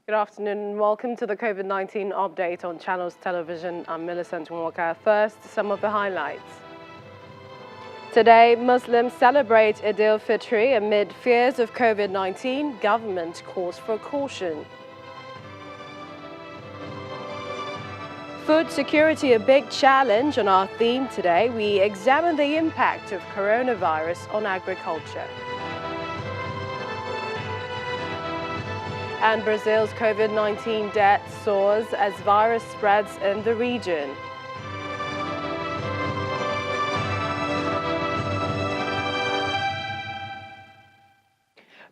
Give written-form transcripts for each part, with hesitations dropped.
Good afternoon and welcome to the COVID-19 update on Channels Television. I'm Millicent Walker. First, some of the highlights. Today, Muslims celebrate Eid al-Fitr amid fears of COVID-19. Government calls for caution. Food security, a big challenge. On our theme today, we examine the impact of coronavirus on agriculture. And Brazil's COVID-19 death soars as virus spreads in the region.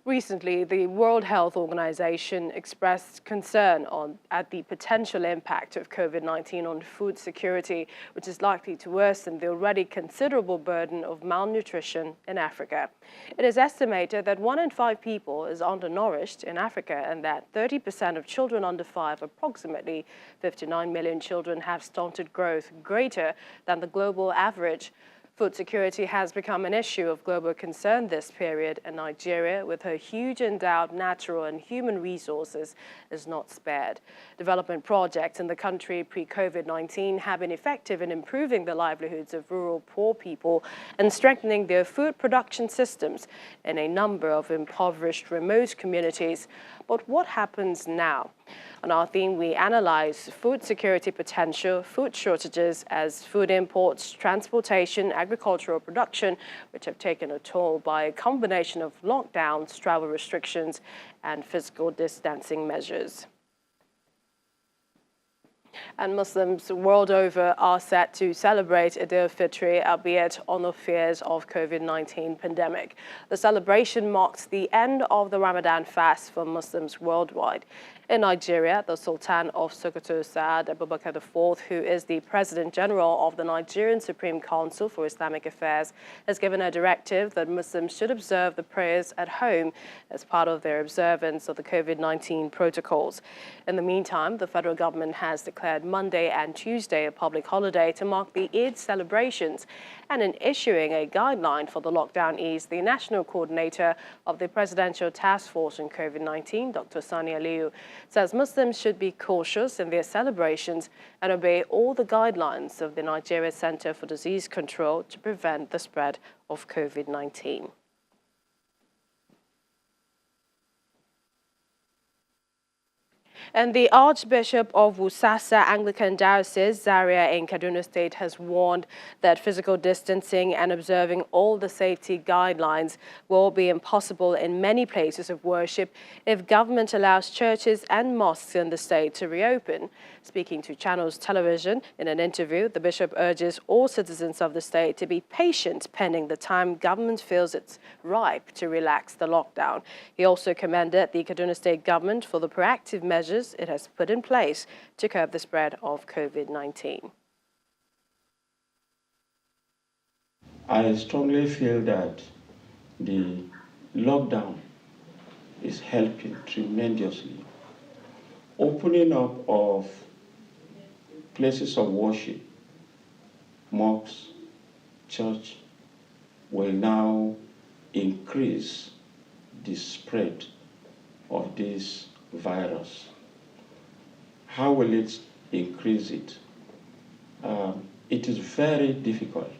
Recently, the World Health Organization expressed concern at the potential impact of COVID-19 on food security, which is likely to worsen the already considerable burden of malnutrition in Africa. It is estimated that 1 in 5 people is undernourished in Africa and that 30% of children under 5, approximately 59 million children, have stunted growth greater than the global average. Food security has become an issue of global concern this period, and Nigeria, with her huge endowed natural and human resources, is not spared. Development projects in the country pre-COVID-19 have been effective in improving the livelihoods of rural poor people and strengthening their food production systems in a number of impoverished remote communities. But what happens now? On our theme, we analyze food security potential, food shortages as food imports, transportation, agricultural production, which have taken a toll by a combination of lockdowns, travel restrictions, and physical distancing measures. And Muslims world over are set to celebrate Eid al-Fitr, albeit on the fears of COVID-19 pandemic. The celebration marks the end of the Ramadan fast for Muslims worldwide. In Nigeria, the Sultan of Sokoto, Saad Abubakar IV, who is the President General of the Nigerian Supreme Council for Islamic Affairs, has given a directive that Muslims should observe the prayers at home as part of their observance of the COVID-19 protocols. In the meantime, the federal government has declared Monday and Tuesday a public holiday to mark the Eid celebrations. And in issuing a guideline for the lockdown ease, the national coordinator of the Presidential Task Force on COVID-19, Dr. Sani Aliyu, says Muslims should be cautious in their celebrations and obey all the guidelines of the Nigeria Center for Disease Control to prevent the spread of COVID-19. And the Archbishop of Wusasa Anglican Diocese, Zaria in Kaduna State, has warned that physical distancing and observing all the safety guidelines will be impossible in many places of worship if government allows churches and mosques in the state to reopen. Speaking to Channels Television in an interview, the bishop urges all citizens of the state to be patient pending the time government feels it's ripe to relax the lockdown. He also commended the Kaduna State government for the proactive measures it has put in place to curb the spread of COVID-19. I strongly feel that the lockdown is helping tremendously. Opening up of places of worship, mosques, church, will now increase the spread of this virus. How will it increase it? It is very difficult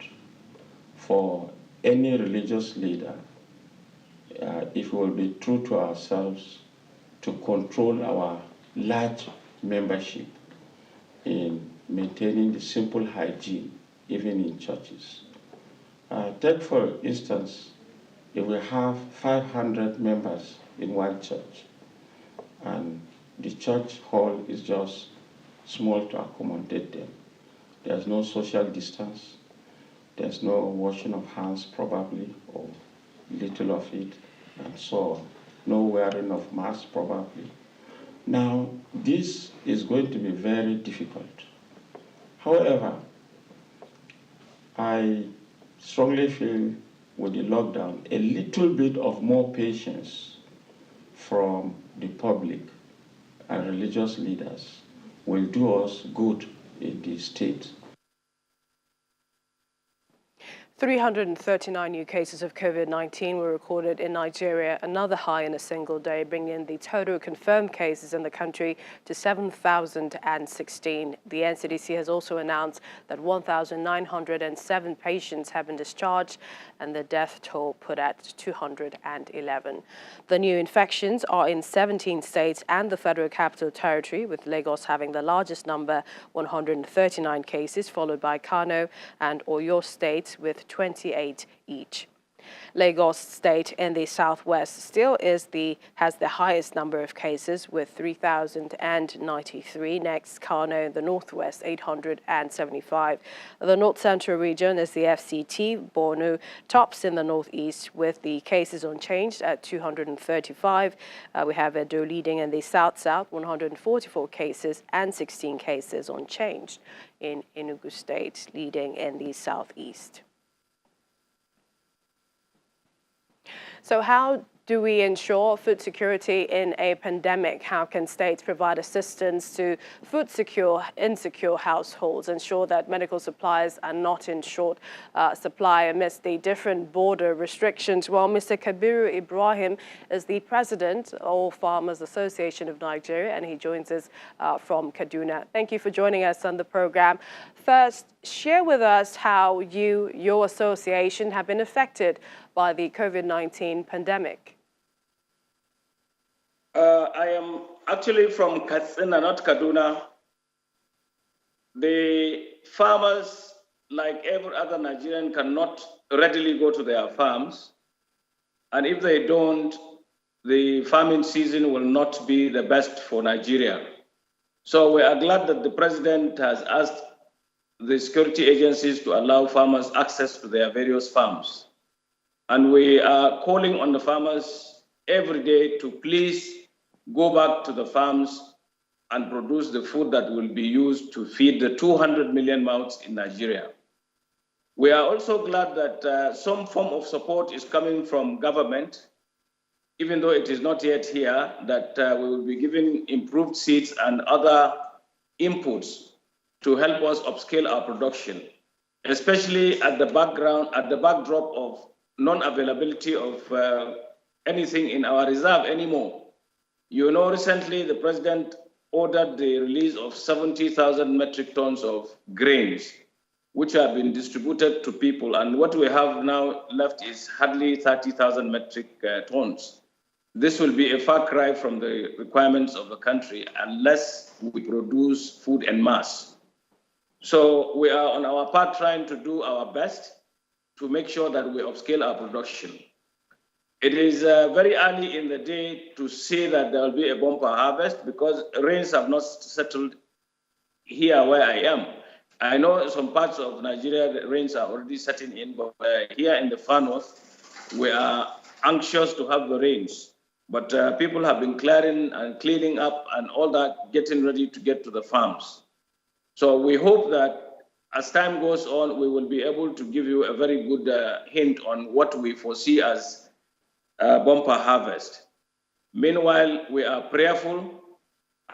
for any religious leader, if we will be true to ourselves, to control our large membership in maintaining the simple hygiene, even in churches. Take, for instance, if we have 500 members in one church, and the church hall is just small to accommodate them. There's no social distance. There's no washing of hands, probably, or little of it, and so on. No wearing of masks, probably. Now, this is going to be very difficult. However, I strongly feel with the lockdown, a little bit of more patience from the public and religious leaders will do us good in the state. 339 new cases of COVID-19 were recorded in Nigeria, another high in a single day, bringing the total confirmed cases in the country to 7,016. The NCDC has also announced that 1,907 patients have been discharged and the death toll put at 211. The new infections are in 17 states and the Federal Capital Territory, with Lagos having the largest number, 139 cases, followed by Kano and Oyo states with 28 each. Lagos State in the southwest still has the highest number of cases with 3,093. Next, Kano in the northwest, 875. The north central region is the FCT. Borno tops in the northeast with the cases unchanged at 235. We have Edo leading in the south-south, 144 cases, and 16 cases unchanged in Enugu State, leading in the southeast. So how do we ensure food security in a pandemic? How can states provide assistance to food insecure households, ensure that medical supplies are not in short supply amidst the different border restrictions? Well, Mr. Kabiru Ibrahim is the president of All Farmers Association of Nigeria, and he joins us from Kaduna. Thank you for joining us on the program. First, share with us how your association have been affected by the COVID-19 pandemic. I am actually from Katsina, not Kaduna. The farmers, like every other Nigerian, cannot readily go to their farms. And if they don't, the farming season will not be the best for Nigeria. So we are glad that the president has asked the security agencies to allow farmers access to their various farms. And we are calling on the farmers every day to please go back to the farms and produce the food that will be used to feed the 200 million mouths in Nigeria. We are also glad that some form of support is coming from government, even though it is not yet here, that we will be giving improved seeds and other inputs to help us upscale our production, especially at the backdrop of non-availability of anything in our reserve anymore. You know, recently the president ordered the release of 70,000 metric tons of grains, which have been distributed to people. And what we have now left is hardly 30,000 metric tons. This will be a far cry from the requirements of the country unless we produce food en masse. So we are on our part trying to do our best to make sure that we upscale our production. It is very early in the day to say that there will be a bumper harvest because rains have not settled here where I am. I know some parts of Nigeria, the rains are already setting in, but here in the far north, we are anxious to have the rains. But people have been clearing and cleaning up and all that, getting ready to get to the farms. So we hope that as time goes on, we will be able to give you a very good hint on what we foresee as bumper harvest. Meanwhile, we are prayerful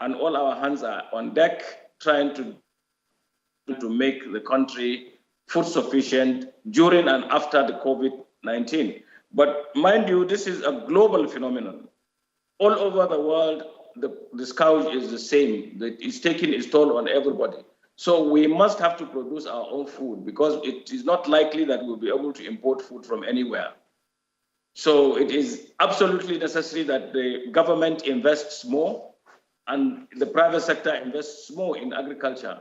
and all our hands are on deck trying to make the country food sufficient during and after the COVID-19. But mind you, this is a global phenomenon. All over the world, the scourge is the same. It's taking its toll on everybody. So we must have to produce our own food because it is not likely that we'll be able to import food from anywhere. So it is absolutely necessary that the government invests more and the private sector invests more in agriculture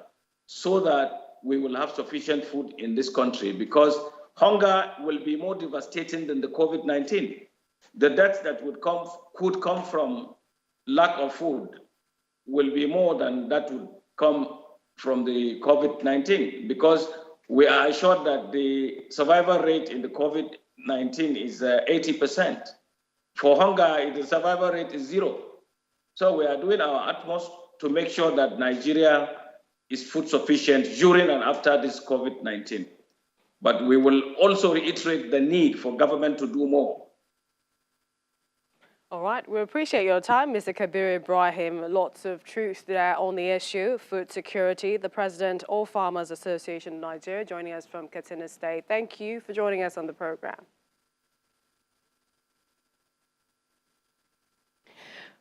so that we will have sufficient food in this country, because hunger will be more devastating than the COVID-19. The deaths that could come from lack of food will be more than that would come from the COVID-19, because we are assured that the survival rate in the COVID-19 is 80%. For hunger, the survival rate is 0. So we are doing our utmost to make sure that Nigeria is food sufficient during and after this COVID-19. But we will also reiterate the need for government to do more. All right, we appreciate your time, Mr. Kabir Ibrahim. Lots of truth there on the issue, food security. The President of Farmers Association of Nigeria, joining us from Katsina State. Thank you for joining us on the program.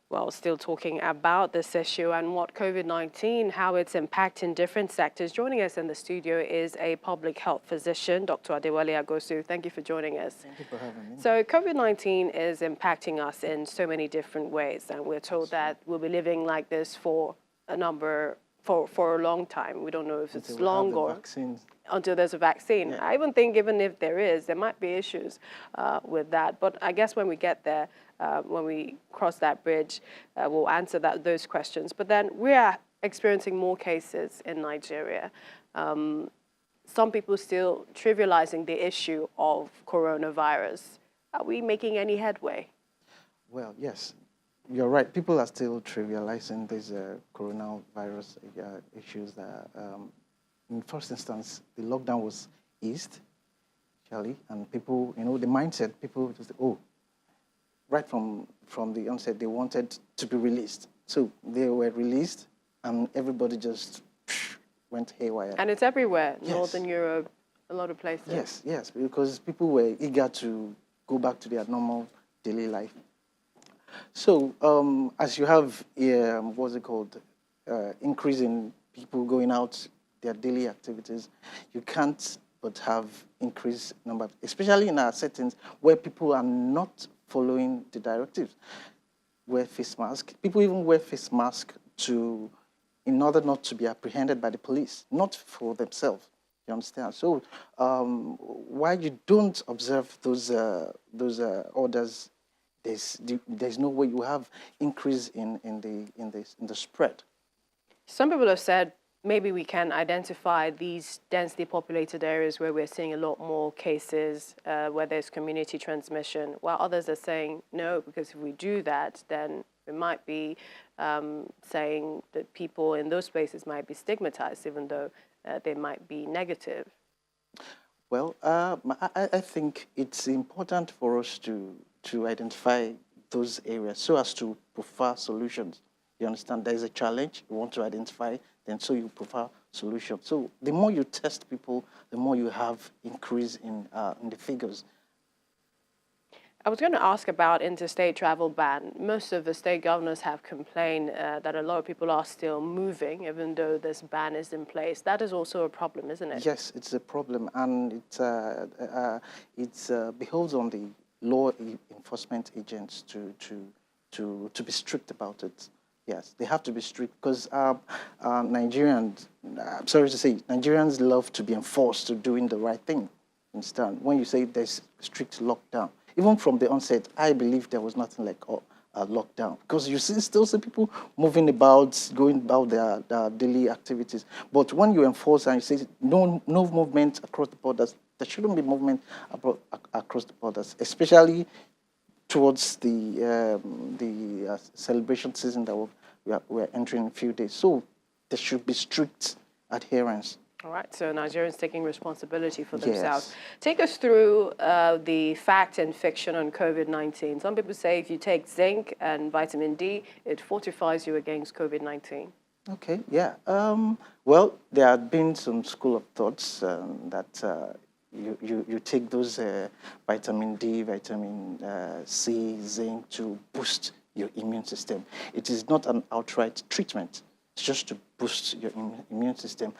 Well, still talking about this issue and what COVID-19, how it's impacting different sectors. Joining us in the studio is a public health physician, Dr. Adewale Agosu. Thank you for joining us. Thank you for having me. So COVID-19 is impacting us in so many different ways, and we're told that we'll be living like this for a long time. We don't know if it's long or until there's a vaccine. Yeah. I even think even if there is, there might be issues with that. But I guess when we get there, when we cross that bridge, we'll answer those questions. But then we are experiencing more cases in Nigeria. Some people still trivializing the issue of coronavirus. Are we making any headway? Well, yes, you're right. People are still trivializing these coronavirus issues. That, in first instance, the lockdown was eased, actually, and people, the mindset, people just, right from the onset, they wanted to be released. So they were released, and everybody just went haywire. And it's everywhere, Yes. Northern Europe, a lot of places. Yes, because people were eager to go back to their normal daily life. So as you have, what's it called, increase in people going out, their daily activities, you can't but have increased number, especially in our settings where people are not following the directives. Wear face mask. People even wear face mask in order not to be apprehended by the police, not for themselves. You understand? So while you don't observe those orders, there's no way you have increase in the spread. Some people have said maybe we can identify these densely populated areas where we're seeing a lot more cases, where there's community transmission, while others are saying no, because if we do that, then we might be saying that people in those places might be stigmatized, even though they might be negative. Well, I think it's important for us to identify those areas so as to prefer solutions. You understand? There is a challenge you want to identify, then so you prefer solutions. So the more you test people, the more you have increase in the figures. I was going to ask about interstate travel ban. Most of the state governors have complained that a lot of people are still moving, even though this ban is in place. That is also a problem, isn't it? Yes, it's a problem, and it behoves on the law enforcement agents to be strict about it. Yes, they have to be strict because Nigerians, I'm sorry to say, Nigerians love to be enforced to doing the right thing. Understand? When you say there's strict lockdown, even from the onset, I believe there was nothing like a lockdown because you still see people moving about, going about their daily activities. But when you enforce and you say no movement across the borders, there shouldn't be movement across the borders, especially towards the celebration season that we're entering in a few days. So there should be strict adherence. All right, so Nigerians taking responsibility for themselves. Yes. Take us through the fact and fiction on COVID-19. Some people say if you take zinc and vitamin D, it fortifies you against COVID-19. Okay, yeah. Well, there have been some school of thoughts that you take those vitamin D, vitamin C, zinc to boost your immune system. It is not an outright treatment. It's just to boost your immune system.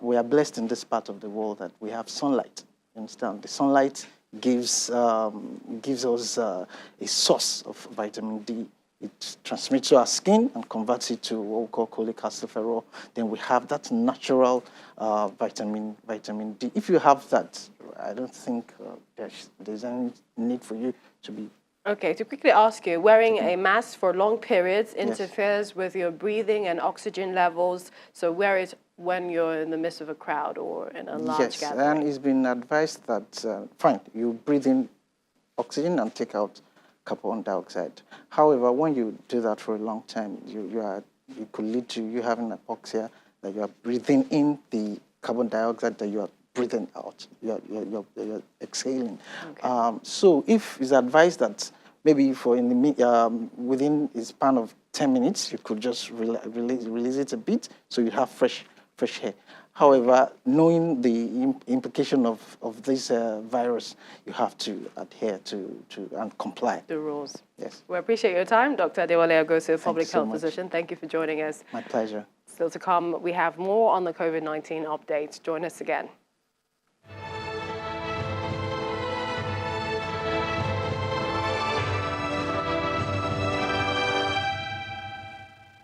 We are blessed in this part of the world that we have sunlight. You understand? The sunlight gives us a source of vitamin D. It transmits to our skin and converts it to what we call cholecalciferol. Then we have that natural vitamin D. If you have that, I don't think there's any need for you to be. Okay, to quickly ask you, wearing a mask for long periods interferes with your breathing and oxygen levels, so wear it when you're in the midst of a crowd or in a large gathering. Yes, and it's been advised that, fine, you breathe in oxygen and take out carbon dioxide. However, when you do that for a long time, it could lead to you having hypoxia, that you are breathing in the carbon dioxide that you are breathing out, you're exhaling. Okay. So if it's advised that maybe within a span of 10 minutes, you could just release it a bit, so you have fresh air. However, knowing the implication of this virus, you have to adhere to and comply. The rules. Yes. We appreciate your time, Dr. Adewale Ogosu, public health much. physician. Thank you for joining us. My pleasure. Still to come, we have more on the COVID-19 updates. Join us again.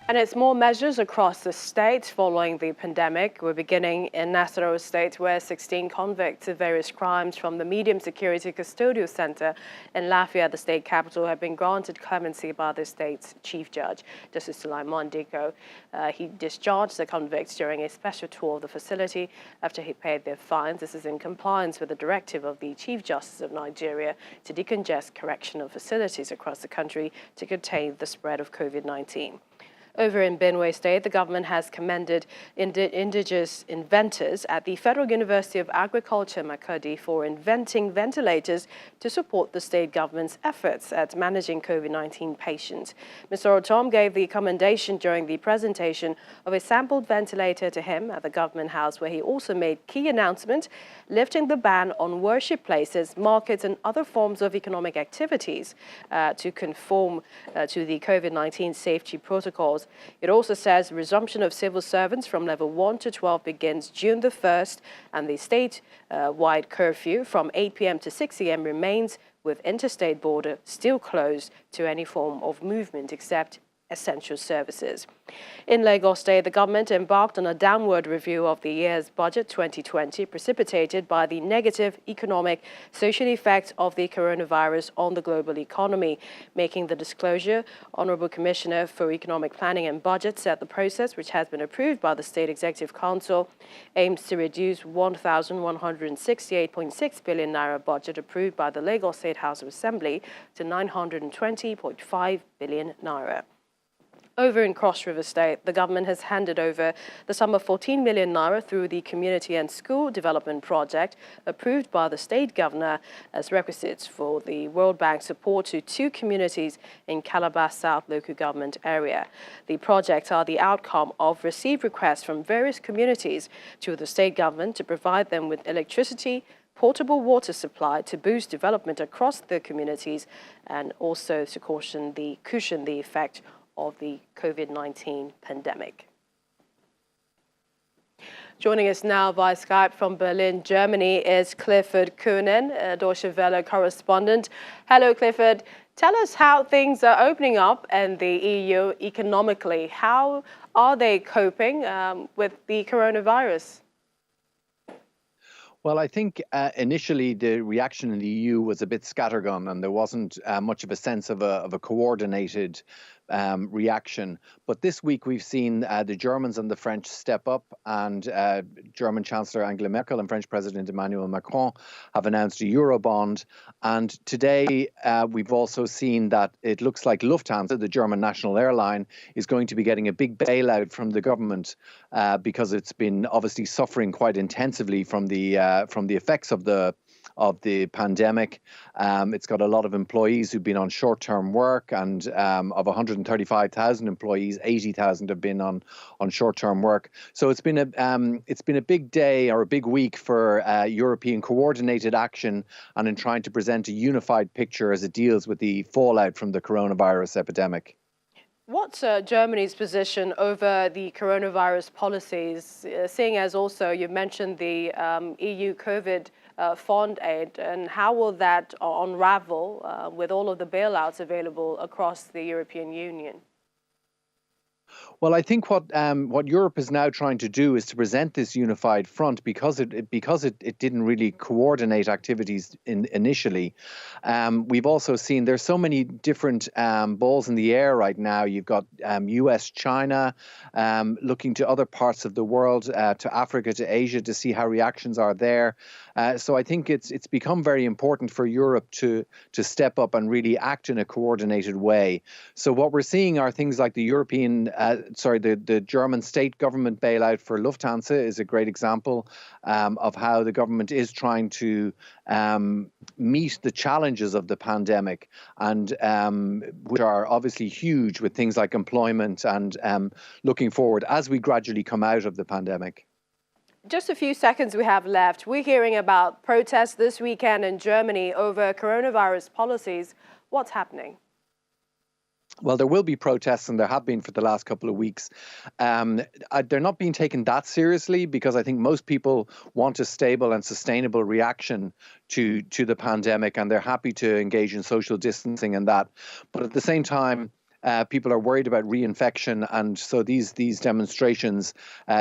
And it's more measures across the state following the pandemic. We're beginning in Nasarawa State, where 16 convicts of various crimes from the Medium Security Custodial Center in Lafayette, the state capital, have been granted clemency by the state's chief judge, Justice Sulaiman Diko. He discharged the convicts during a special tour of the facility after he paid their fines. This is in compliance with the directive of the Chief Justice of Nigeria to decongest correctional facilities across the country to contain the spread of COVID-19. Over in Benue State, the government has commended indigenous inventors at the Federal University of Agriculture, Makurdi, for inventing ventilators to support the state government's efforts at managing COVID-19 patients. Mr. Otom gave the commendation during the presentation of a sampled ventilator to him at the government house, where he also made key announcements lifting the ban on worship places, markets, and other forms of economic activities to conform to the COVID-19 safety protocols. It also says resumption of civil servants from level 1 to 12 begins June the 1st, and the state-wide curfew from 8 p.m. to 6 a.m. remains, with interstate border still closed to any form of movement except essential services. In Lagos State, the government embarked on a downward review of the year's budget 2020, precipitated by the negative economic social effects of the coronavirus on the global economy. Making the disclosure, Honorable Commissioner for Economic Planning and Budget said the process, which has been approved by the State Executive Council, aims to reduce 1,168.6 billion naira budget approved by the Lagos State House of Assembly to 920.5 billion naira. Over in Cross River State, the government has handed over the sum of 14 million naira through the Community and School Development Project approved by the state governor as requisites for the World Bank support to 2 communities in Calabar South local government area. The projects are the outcome of received requests from various communities to the state government to provide them with electricity, portable water supply to boost development across the communities, and also to cushion the effect of the COVID-19 pandemic. Joining us now via Skype from Berlin, Germany, is Clifford Kuhnen, Deutsche Welle correspondent. Hello, Clifford. Tell us how things are opening up in the EU economically. How are they coping with the coronavirus? Well, I think initially the reaction in the EU was a bit scattergun, and there wasn't much of a sense of a coordinated reaction. But this week we've seen the Germans and the French step up, and German Chancellor Angela Merkel and French President Emmanuel Macron have announced a Eurobond. And today we've also seen that it looks like Lufthansa, the German national airline, is going to be getting a big bailout from the government because it's been obviously suffering quite intensively from the effects of the pandemic. It's got a lot of employees who've been on short-term work, and of 135,000 employees, 80,000 have been on short-term work. So it's been a big day, or a big week, for European coordinated action and in trying to present a unified picture as it deals with the fallout from the coronavirus epidemic. What's Germany's position over the coronavirus policies, seeing as also you mentioned the EU COVID fund aid, and how will that unravel with all of the bailouts available across the European Union? Well, I think what Europe is now trying to do is to present this unified front because it didn't really coordinate activities initially. We've also seen there's so many different balls in the air right now. You've got US, China, looking to other parts of the world, to Africa, to Asia, to see how reactions are there. So I think it's become very important for Europe to step up and really act in a coordinated way. So what we're seeing are things like the the German state government bailout for Lufthansa is a great example of how the government is trying to meet the challenges of the pandemic, and which are obviously huge with things like employment and looking forward as we gradually come out of the pandemic. Just a few seconds we have left. We're hearing about protests this weekend in Germany over coronavirus policies. What's happening? Well, there will be protests, and there have been for the last couple of weeks. They're not being taken that seriously because I think most people want a stable and sustainable reaction to the pandemic, and they're happy to engage in social distancing and that. But at the same time, people are worried about reinfection, and so these demonstrations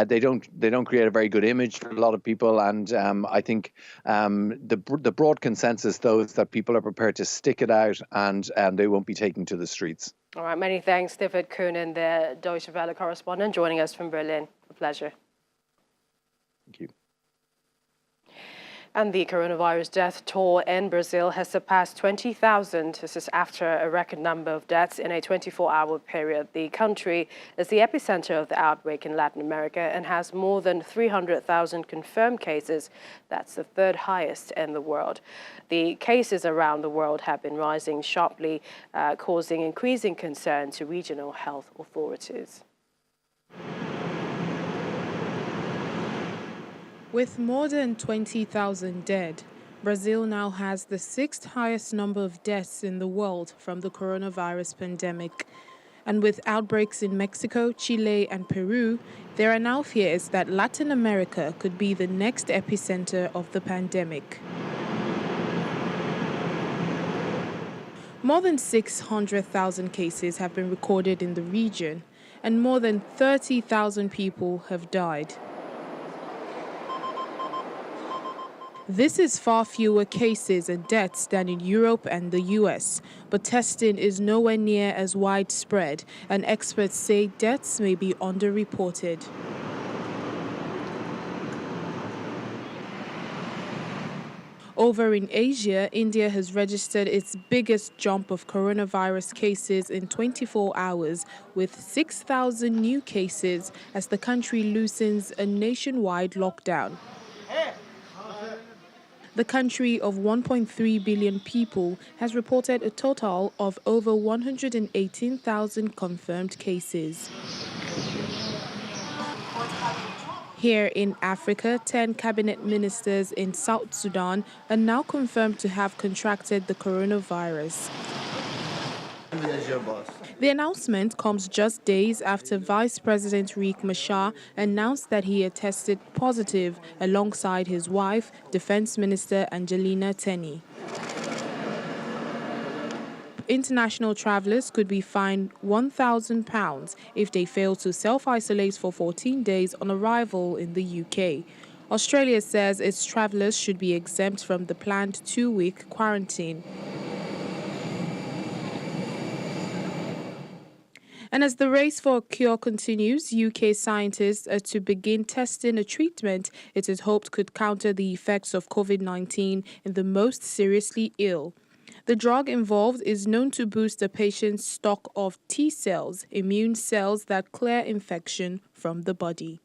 they don't create a very good image for a lot of people. And I think the broad consensus, though, is that people are prepared to stick it out, and they won't be taken to the streets. All right, many thanks, David Kuhnen, the Deutsche Welle correspondent, joining us from Berlin. A pleasure. Thank you. And the coronavirus death toll in Brazil has surpassed 20,000. This is after a record number of deaths in a 24-hour period. The country is the epicenter of the outbreak in Latin America and has more than 300,000 confirmed cases. That's the third highest in the world. The cases around the world have been rising sharply, causing increasing concern to regional health authorities. With more than 20,000 dead, Brazil now has the sixth highest number of deaths in the world from the coronavirus pandemic. And with outbreaks in Mexico, Chile, and Peru, there are now fears that Latin America could be the next epicenter of the pandemic. More than 600,000 cases have been recorded in the region, and more than 30,000 people have died. This is far fewer cases and deaths than in Europe and the US, but testing is nowhere near as widespread, and experts say deaths may be underreported. Over in Asia, India has registered its biggest jump of coronavirus cases in 24 hours, with 6,000 new cases as the country loosens a nationwide lockdown. The country of 1.3 billion people has reported a total of over 118,000 confirmed cases. Here in Africa, 10 cabinet ministers in South Sudan are now confirmed to have contracted the coronavirus. The announcement comes just days after Vice President Riek Machar announced that he had tested positive alongside his wife, Defense Minister Angelina Teny. International travelers could be fined £1,000 if they fail to self-isolate for 14 days on arrival in the UK. Australia says its travelers should be exempt from the planned 2-week quarantine. And as the race for a cure continues, UK scientists are to begin testing a treatment it is hoped could counter the effects of COVID-19 in the most seriously ill. The drug involved is known to boost a patient's stock of T cells, immune cells that clear infection from the body.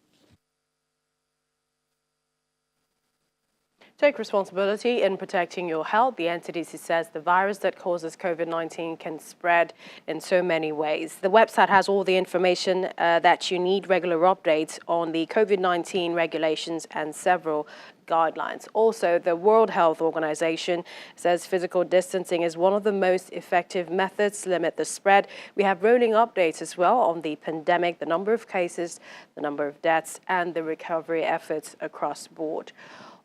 Take responsibility in protecting your health. The NCDC says the virus that causes COVID-19 can spread in so many ways. The website has all the information that you need, regular updates on the COVID-19 regulations and several guidelines. Also, the World Health Organization says physical distancing is one of the most effective methods to limit the spread. We have rolling updates as well on the pandemic, the number of cases, the number of deaths, and the recovery efforts across the board.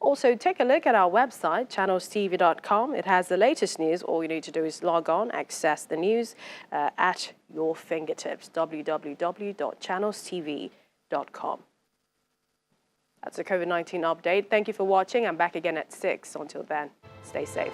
Also, take a look at our website, channelstv.com. It has the latest news. All you need to do is log on, access the news at your fingertips, www.channelstv.com. That's a COVID-19 update. Thank you for watching. I'm back again at 6. Until then, stay safe.